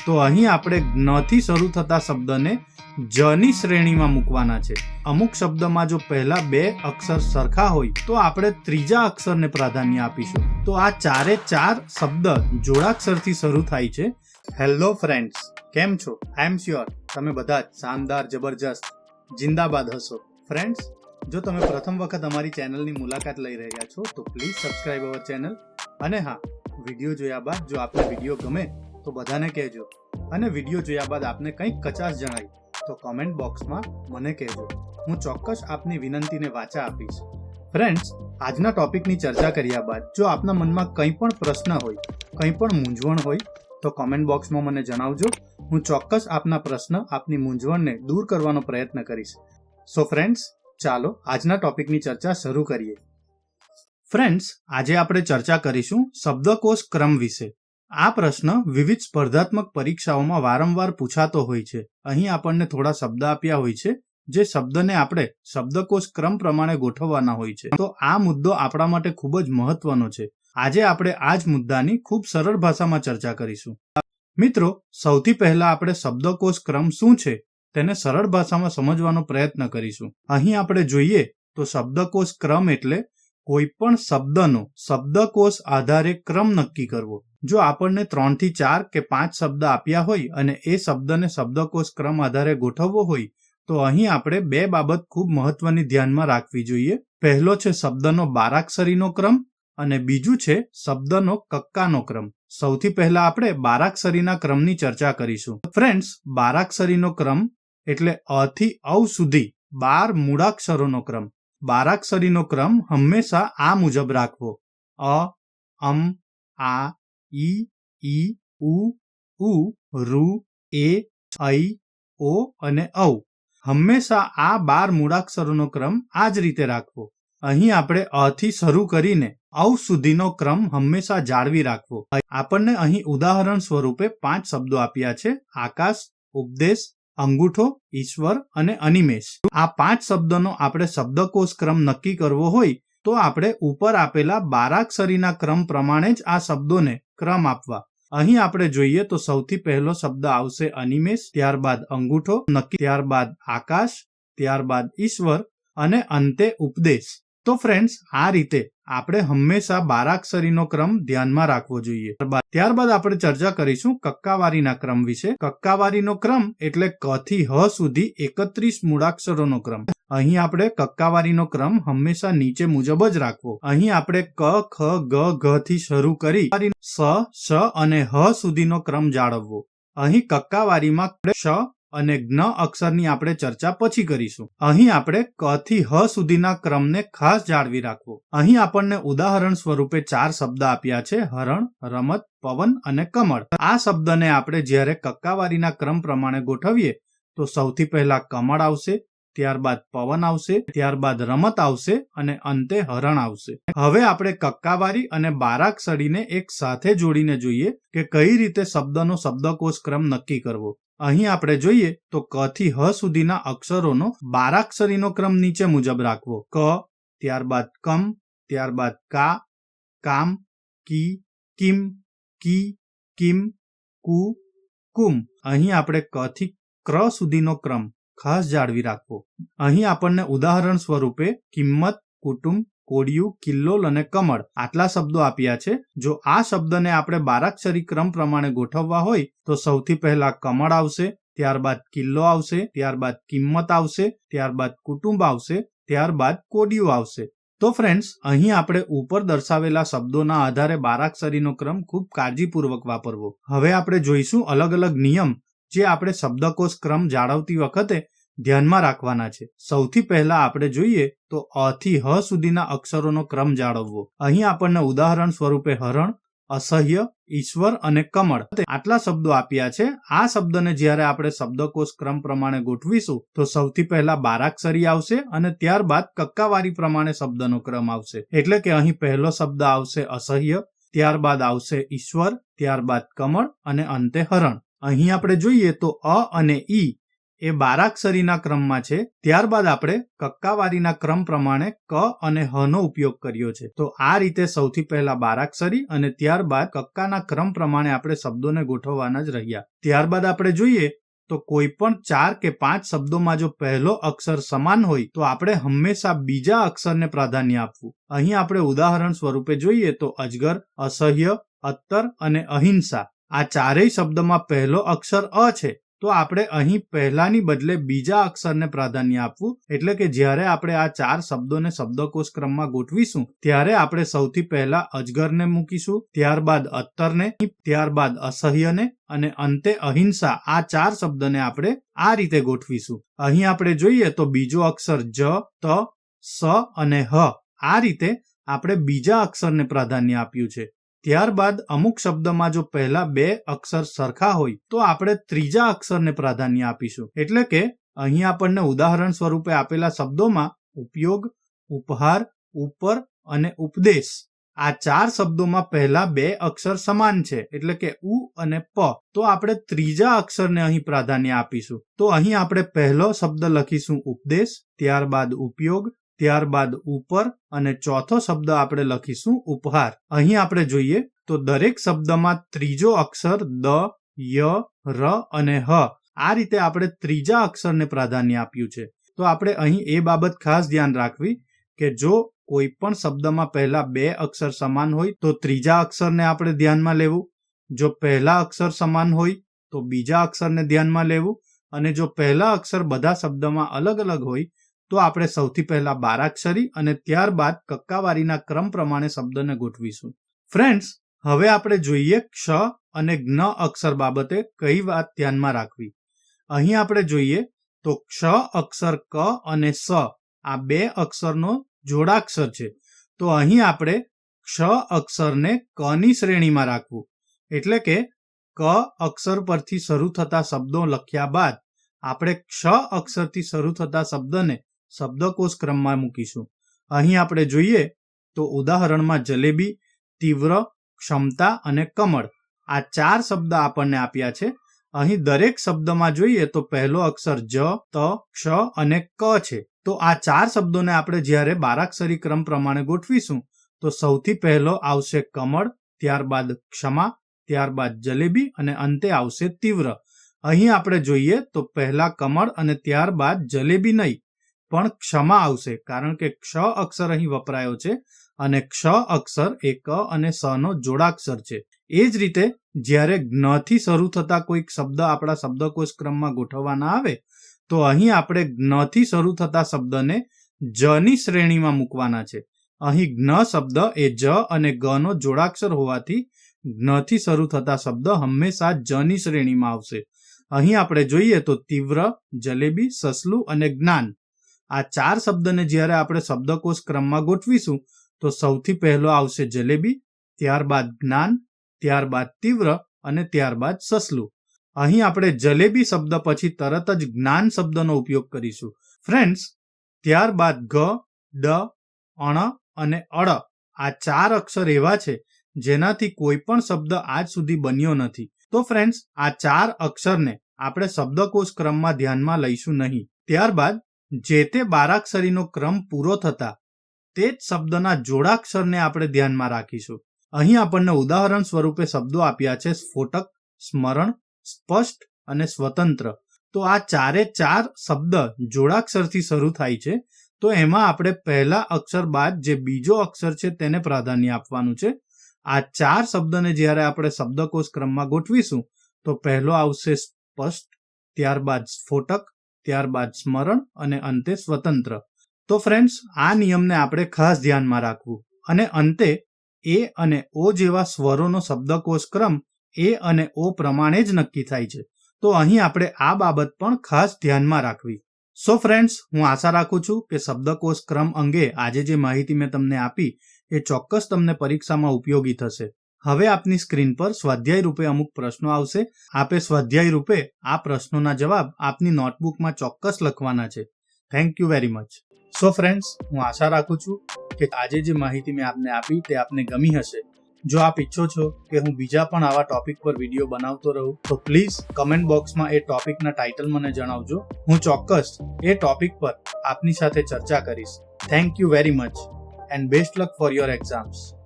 તો અહીં આપણે જ્ઞથી શરૂ થતા શબ્દને જની શ્રેણીમાં મૂકવાના છે. અમુક શબ્દમાં જો પહેલા બે અક્ષર સરખા હોય તો આપણે ત્રીજા અક્ષરને પ્રાધાન્ય આપીશું. તો આ ચારે ચાર શબ્દ જોડાક્ષરથી શરૂ થાય છે. હેલો ફ્રેન્ડ્સ, કેમ છો? આઈ એમ શ્યોર તમે બધા જ શાનદાર, જબરજસ્ત, જિંદાબાદ હશો. ફ્રેન્ડ્સ, જો તમે પ્રથમ વખત અમારી ચેનલની મુલાકાત લઈ રહ્યા છો તો પ્લીઝ સબસ્ક્રાઇબ અવર ચેનલ. અને હા, વિડીયો જોયા બાદ જો આપને વિડીયો ગમે તો બધાને કહેજો, અને વિડીયો જોયા બાદ આપને કંઈક કચાશ જણાય તો કોમેન્ટ બોક્સમાં મને કહેજો. હું ચોક્કસ આપની વિનંતીને વાચા આપીશ. ફ્રેન્ડ્સ, આજના ટોપિકની ચર્ચા કર્યા બાદ જો આપના મનમાં કંઈ પણ પ્રશ્ન હોય, કંઈ પણ મૂંઝવણ હોય તો કોમેન્ટ બોક્સમાં મને જણાવજો. હું ચોક્કસ આપના પ્રશ્ન, આપની મૂંઝવણને દૂર કરવાનો પ્રયત્ન કરીશ. સો ફ્રેન્ડ્સ, ચાલો આજના ટોપિકની ચર્ચા શરૂ કરીએ. ફ્રેન્ડ્સ, આજે આપણે ચર્ચા કરીશું શબ્દકોશ ક્રમ વિશે. આ પ્રશ્ન વિવિધ સ્પર્ધાત્મક પરીક્ષાઓમાં વારંવાર પૂછાતો હોય છે. અહીં આપણને થોડા શબ્દ આપ્યા હોય છે, જે શબ્દને આપણે શબ્દકોશ ક્રમ પ્રમાણે ગોઠવવાના હોય છે. તો આ મુદ્દો આપણા માટે ખૂબ જ મહત્વનો છે. આજે આપણે આ જ મુદ્દાની ખૂબ સરળ ભાષામાં ચર્ચા કરીશું. મિત્રો, સૌથી પહેલા આપણે શબ્દકોશ ક્રમ શું છે તેને સરળ ભાષામાં સમજવાનો પ્રયત્ન કરીશું. અહીં આપણે જોઈએ તો શબ્દકોશ ક્રમ એટલે કોઈ પણ શબ્દનો શબ્દકોશ આધારે ક્રમ નક્કી કરવો. જો આપણને 3 થી 4 કે 5 શબ્દ આપ્યા હોય અને એ શબ્દને શબ્દકોશ ક્રમ આધારે ગોઠવવો હોય તો અહીં આપણે બે બાબત ખૂબ મહત્વની ધ્યાનમાં રાખવી જોઈએ. પહેલો છે શબ્દનો બારાક્ષરીનો ક્રમ અને બીજું છે શબ્દનો કક્કાનો ક્રમ. સૌથી પહેલા આપણે બારાક્ષરીના ક્રમની ચર્ચા કરીશું. ફ્રેન્ડ્સ, બારાક્ષરીનો ક્રમ એટલે અ થી ઔ સુધી 12 મૂળાક્ષરોનો ક્રમ. બારાક્ષરીનો ક્રમ હંમેશા આ મુજબ રાખવો: અ, અમ, આ, ઈ, ઉ, ઋ, એ, ઐ, ઓ અને ઔ. હંમેશા આ 12 મૂળાક્ષરોનો ક્રમ આ જ રીતે રાખવો. અહીં આપણે અ થી શરૂ કરીને ઔ સુધીનો ક્રમ હંમેશા જાળવી રાખવો. આપણને અહીં ઉદાહરણ સ્વરૂપે 5 શબ્દો આપ્યા છે: આકાશ, ઉપદેશ, અંગૂઠો, ઈશ્વર અને અનિમેષ. આ 5 શબ્દોનો આપણે શબ્દકોશ ક્રમ નક્કી કરવો હોય તો આપણે ઉપર આપેલા બારાક્ષરીના ક્રમ પ્રમાણે જ આ શબ્દોને ક્રમ આપવા. અહીં આપણે જોઈએ તો સૌથી પહેલો શબ્દ આવશે અનિમેષ, ત્યારબાદ અંગૂઠો, ત્યારબાદ આકાશ, ત્યારબાદ ઈશ્વર અને અંતે ઉપદેશ. તો ફ્રેન્ડ્સ, આ રીતે આપણે હંમેશા બારાક્ષરીનો ક્રમ ધ્યાનમાં રાખવો જોઈએ. ત્યારબાદ આપણે ચર્ચા કરીશું કક્કાવારીના ક્રમ વિશે. કક્કાવારીનો ક્રમ એટલે ક થી હ સુધી 31 મૂળાક્ષરોનો ક્રમ. અહીં આપણે કક્કાવારીનો ક્રમ હંમેશા નીચે મુજબ જ રાખવો. અહીં આપણે ક, ખ, ગ, ઘ થી શરૂ કરી સ, શ અને હ સુધીનો ક્રમ જાળવવો. અહીં કક્કાવારીમાં શ અને જ્ઞ અક્ષરની આપણે ચર્ચા પછી કરીશું. અહીં આપણે ક થી હ સુધીના ક્રમને ખાસ જાળવી રાખવો. અહીં આપણને ઉદાહરણ સ્વરૂપે 4 શબ્દ આપ્યા છે: હરણ, રમત, પવન અને કમળ. આ શબ્દને આપણે જ્યારે કક્કાવારીના ક્રમ પ્રમાણે ગોઠવીએ તો સૌથી પહેલા કમળ આવશે, ત્યારબાદ પવન આવશે, ત્યારબાદ રમત આવશે અને અંતે હરણ આવશે. હવે આપણે કક્કાવારી અને બારાક્ષરીને એક સાથે જોડીને જોઈએ કે કઈ રીતે શબ્દનો શબ્દકોશ ક્રમ નક્કી કરવો. અહીં આપણે જોઈએ તો ક થી હ સુધીના અક્ષરોનો બારાક્ષરીનો ક્રમ નીચે મુજબ રાખવો: ક, ત્યારબાદ કમ, ત્યારબાદ કા, કામ, કી, કિમ, કી, કિમ, કુ, કુમ. અહીં આપણે ક થી ક્ર સુધીનો ક્રમ ખાસ જાળવી રાખવો. અહીં આપણને ઉદાહરણ સ્વરૂપે કિંમત, કુટુંબ, કોડિયું, કિલ્લોલ અને કમળ આટલા શબ્દો આપ્યા છે. જો આ શબ્દને આપણે બારાક્ષરી ક્રમ પ્રમાણે ગોઠવવા હોય તો સૌથી પહેલા કમળ આવશે, ત્યારબાદ કિલ્લો આવશે, ત્યારબાદ કિંમત આવશે, ત્યારબાદ કુટુંબ આવશે, ત્યારબાદ કોડિયું આવશે. તો ફ્રેન્ડ્સ, અહીં આપણે ઉપર દર્શાવેલા શબ્દોના આધારે બારાક્ષરીનો ક્રમ ખૂબ કાળજીપૂર્વક વાપરવો. હવે આપણે જોઈશું અલગ અલગ નિયમ જે આપણે શબ્દકોશ ક્રમ જાળવતી વખતે ધ્યાનમાં રાખવાના છે. સૌથી પહેલા આપણે જોઈએ તો અ થી હ સુધીના અક્ષરોનો ક્રમ જાળવવો. અહીં આપણને ઉદાહરણ સ્વરૂપે હરણ, અસહ્ય, ઈશ્વર અને કમળ આટલા શબ્દો આપ્યા છે. આ શબ્દને જ્યારે આપણે શબ્દકોશ ક્રમ પ્રમાણે ગોઠવીશું તો સૌથી પહેલા બારાક્ષરી આવશે અને ત્યારબાદ કક્કાવારી પ્રમાણે શબ્દનો ક્રમ આવશે. એટલે કે અહીં પહેલો શબ્દ આવશે અસહ્ય, ત્યારબાદ આવશે ઈશ્વર, ત્યારબાદ કમળ અને અંતે હરણ. અહીં આપણે જોઈએ તો અ અને ઈ એ બારાક્ષરીના ક્રમમાં છે, ત્યારબાદ આપણે કક્કાવારીના ક્રમ પ્રમાણે ક અને હ નો ઉપયોગ કર્યો છે. તો આ રીતે સૌથી પહેલા બારાક્ષરી અને ત્યારબાદ કક્કાના ક્રમ પ્રમાણે આપણે શબ્દોને ગોઠવવાના જ રહ્યા. ત્યારબાદ આપણે જોઈએ તો કોઈ પણ 4 કે 5 શબ્દોમાં જો પહેલો અક્ષર સમાન હોય તો આપણે હંમેશા બીજા અક્ષરને પ્રાધાન્ય આપવું. અહીં આપણે ઉદાહરણ સ્વરૂપે જોઈએ તો અજગર, અસહ્ય, અત્તર અને અહિંસા આ ચારેય શબ્દમાં પહેલો અક્ષર અ છે, તો આપણે અહીં પહેલાની બદલે બીજા અક્ષરને પ્રાધાન્ય આપવું. એટલે કે જ્યારે આપણે આ 4 શબ્દોને શબ્દકોશ ક્રમમાં ગોઠવીશું ત્યારે આપણે સૌથી પહેલા અજગરને મૂકીશું, ત્યારબાદ અત્તરને, ત્યારબાદ અસહ્યને અને અંતે અહિંસા. આ 4 શબ્દને આપણે આ રીતે ગોઠવીશું. અહીં આપણે જોઈએ તો બીજો અક્ષર જ, ત, સ અને હ. આ રીતે આપણે બીજા અક્ષરને પ્રાધાન્ય આપ્યું છે. ત્યારબાદ અમુક શબ્દમાં જો પહેલા 2 અક્ષર સરખા હોય તો આપણે ત્રીજા અક્ષરને પ્રાધાન્ય આપીશું. એટલે કે અહીં આપણને ઉદાહરણ સ્વરૂપે આપેલા શબ્દોમાં ઉપયોગ, ઉપહાર, ઉપર અને ઉપદેશ આ 4 શબ્દોમાં પહેલા 2 અક્ષર સમાન છે, એટલે કે ઉ અને પ. તો આપણે ત્રીજા અક્ષરને અહીં પ્રાધાન્ય આપીશું. તો અહીં આપણે પહેલો શબ્દ લખીશું ઉપદેશ, ત્યારબાદ ઉપયોગ, ત્યારબાદ ઉપર અને ચોથો શબ્દ આપણે લખીશું ઉપહાર. અહીં આપણે જોઈએ તો દરેક શબ્દમાં ત્રીજો અક્ષર દ, ય, ર અને હ. આ રીતે આપણે ત્રીજા અક્ષરને પ્રાધાન્ય આપ્યું છે. તો આપણે અહીં એ બાબત ખાસ ધ્યાન રાખવી કે જો કોઈ પણ શબ્દમાં પહેલા 2 અક્ષર સમાન હોય તો ત્રીજા અક્ષરને આપણે ધ્યાનમાં લેવું. જો પહેલા અક્ષર સમાન હોય તો બીજા અક્ષરને ધ્યાનમાં લેવું. અને જો પહેલા અક્ષર બધા શબ્દમાં અલગ અલગ હોય તો આપણે સૌથી પહેલા બારાક્ષરી અને ત્યારબાદ કક્કાવારીના ક્રમ પ્રમાણે શબ્દને ગોઠવીશું. ફ્રેન્ડ્સ, હવે આપણે જોઈએ ક્ષ અને જ્ઞ અક્ષર બાબતે કઈ વાત ધ્યાનમાં રાખવી. અહીં આપણે જોઈએ તો ક્ષ અક્ષર ક અને સ આ 2 અક્ષરનો જોડાક્ષર છે. તો અહીં આપણે ક્ષ અક્ષરને ક ની શ્રેણીમાં રાખવું. એટલે કે ક અક્ષર પરથી શરૂ થતા શબ્દો લખ્યા બાદ આપણે ક્ષ અક્ષરથી શરૂ થતા શબ્દને શબ્દકોશ ક્રમમાં મૂકીશું. અહીં આપણે જોઈએ તો ઉદાહરણમાં જલેબી, તીવ્ર, ક્ષમતા અને કમળ આ 4 શબ્દ આપણને આપ્યા છે. અહીં દરેક શબ્દમાં જોઈએ તો પહેલો અક્ષર જ, ત, ક્ષ અને ક છે. તો આ 4 શબ્દોને આપણે જ્યારે બારાક્ષરી ક્રમ પ્રમાણે ગોઠવીશું તો સૌથી પહેલો આવશે કમળ, ત્યારબાદ ક્ષમા, ત્યારબાદ જલેબી અને અંતે આવશે તીવ્ર. અહીં આપણે જોઈએ તો પહેલા કમળ અને ત્યારબાદ જલેબી નહીં પણ ક્ષમા આવશે, કારણ કે ક્ષ અક્ષર અહીં વપરાયો છે અને ક્ષ અક્ષર એ ક અને સ નો જોડાક્ષર છે. એ જ રીતે જ્યારે જ્ઞથી શરૂ થતા કોઈક શબ્દ આપણા શબ્દકોશ ક્રમમાં ગોઠવવાના આવે તો અહીં આપણે જ્ઞથી શરૂ થતા શબ્દને જ ની શ્રેણીમાં મૂકવાના છે. અહીં જ્ઞ શબ્દ એ જ અને ગ નો જોડાક્ષર હોવાથી જ્ઞથી શરૂ થતા શબ્દ હંમેશા જ ની શ્રેણીમાં આવશે. અહીં આપણે જોઈએ તો તીવ્ર, જલેબી, સસલું અને જ્ઞાન આ 4 શબ્દને જ્યારે આપણે શબ્દકોશ ક્રમમાં ગોઠવીશું તો સૌથી પહેલો આવશે જલેબી, ત્યારબાદ જ્ઞાન, ત્યારબાદ તીવ્ર અને ત્યારબાદ સસલું. અહીં આપણે જલેબી શબ્દ પછી તરત જ જ્ઞાન શબ્દનો ઉપયોગ કરીશું. ફ્રેન્ડ્સ, ત્યારબાદ ગ, ડ, અણ અને અળ આ 4 અક્ષર એવા છે જેનાથી કોઈ પણ શબ્દ આજ સુધી બન્યો નથી. તો ફ્રેન્ડ્સ, આ 4 અક્ષરને આપણે શબ્દકોશ ક્રમમાં ધ્યાનમાં લઈશું નહીં. ત્યારબાદ જે તે બારાક્ષરીનો ક્રમ પૂરો થતા તે જ શબ્દના જોડાક્ષરને આપણે ધ્યાનમાં રાખીશું. અહીં આપણને ઉદાહરણ સ્વરૂપે શબ્દો આપ્યા છે સ્ફોટક, સ્મરણ, સ્પષ્ટ અને સ્વતંત્ર. તો આ 4 શબ્દ જોડાક્ષરથી શરૂ થાય છે. તો એમાં આપણે પહેલા અક્ષર બાદ જે બીજો અક્ષર છે તેને પ્રાધાન્ય આપવાનું છે. આ 4 શબ્દને જ્યારે આપણે શબ્દકોશ ક્રમમાં ગોઠવીશું તો પહેલો આવશે સ્પષ્ટ, ત્યારબાદ સ્ફોટક, ત્યારબાદ સ્મરણ અને અંતે સ્વતંત્ર. તો ફ્રેન્ડ્સ, આ નિયમને આપણે ખાસ ધ્યાનમાં રાખવું. અને અંતે એ અને ઓ જેવા સ્વરોનો શબ્દકોશ ક્રમ એ અને ઓ પ્રમાણે જ નક્કી થાય છે. તો અહીં આપણે આ બાબત પણ ખાસ ધ્યાનમાં રાખવી. સો ફ્રેન્ડ્સ, હું આશા રાખું છું કે શબ્દકોશ ક્રમ અંગે આજે જે માહિતી મેં તમને આપી એ ચોક્કસ તમને પરીક્ષામાં ઉપયોગી થશે. હવે આપની સ્ક્રીન પર સ્વાધ્યાય રૂપે અમુક પ્રશ્નો આવશે. આપે સ્વાધ્યાય રૂપે આ પ્રશ્નોના જવાબ આપની નોટબુકમાં ચોક્કસ લખવાના છે. Thank you very much. So friends, હું આશા રાખું છું કે આજે જે માહિતી મેં આપને આપી તે આપને ગમી હશે. જો આપ ઈચ્છો છો કે હું બીજા પણ આવા ટોપિક પર વિડીયો બનાવતો રહું તો પ્લીઝ કમેન્ટ બોક્સમાં એ ટોપિકના ટાઇટલ મને જણાવજો. હું ચોક્કસ એ ટોપિક પર આપની સાથે ચર્ચા કરીશ. Thank you very much and best luck for your exams.